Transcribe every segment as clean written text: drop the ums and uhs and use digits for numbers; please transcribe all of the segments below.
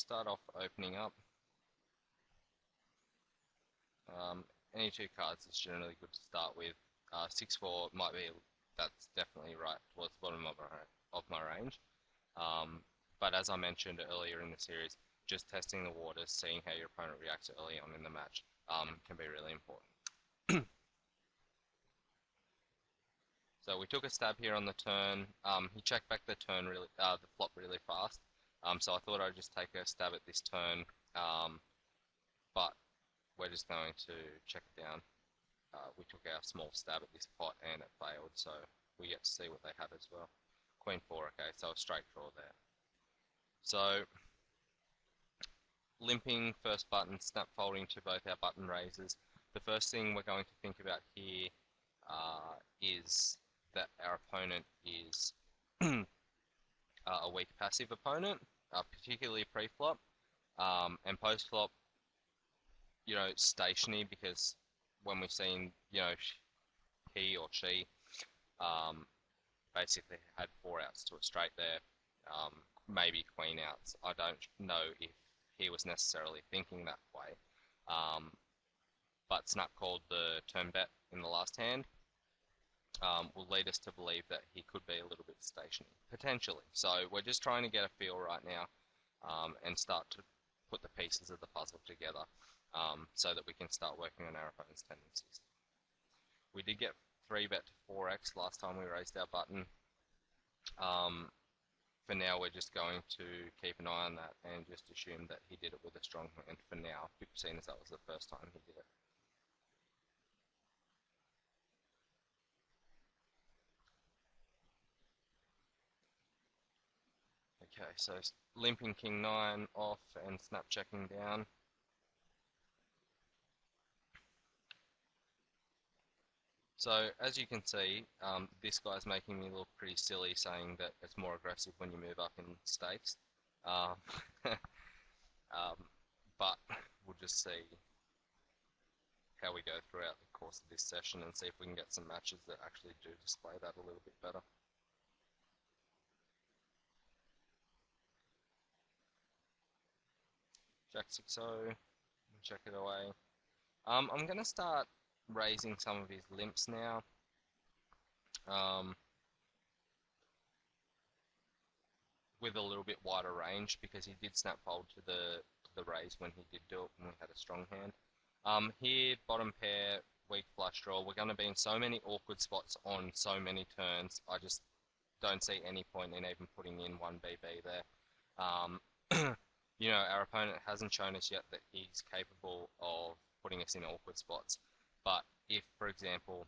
start off opening up. Any two cards is generally good to start with. 6-4 might be, that's definitely right towards the bottom of my range. But as I mentioned earlier in the series, just testing the waters, seeing how your opponent reacts early on in the match can be really important. So we took a stab here on the turn. He checked back the flop really fast. So I thought I'd just take a stab at this turn, but we're just going to check it down. We took our small stab at this pot and it failed, so we get to see what they have as well. Queen 4, okay, so a straight draw there. So limping first button, snap folding to both our button raises. The first thing we're going to think about here is that our opponent is a weak passive opponent, particularly pre-flop, and post-flop, you know, stationary, because when we've seen, you know, he or she basically had 4 outs to a straight there, maybe queen outs. I don't know if he was necessarily thinking that way, but Snap called the turn bet in the last hand. Will lead us to believe that he could be a little bit stationary, potentially. So we're just trying to get a feel right now and start to put the pieces of the puzzle together so that we can start working on our opponent's tendencies. We did get 3-bet to 4x last time we raised our button. For now, we're just going to keep an eye on that and just assume that he did it with a strong hand for now, seeing as that was the first time he did it. Okay, so limping king 9 off and snap checking down. So as you can see, this guy's making me look pretty silly, saying that it's more aggressive when you move up in stakes. But we'll just see how we go throughout the course of this session and see if we can get some matches that actually do display that a little bit better. Jack 6-0, check it away. I'm going to start raising some of his limps now. With a little bit wider range, because he did snap fold to the raise when he did do it when we had a strong hand. Here, bottom pair, weak flush draw. We're going to be in so many awkward spots on so many turns. I just don't see any point in even putting in 1 BB there. You know, our opponent hasn't shown us yet that he's capable of putting us in awkward spots. But if, for example,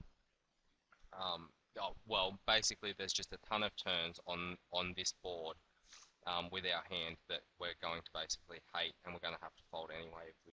well, basically there's just a ton of turns on this board with our hand that we're going to basically hate, and we're going to have to fold anyway if we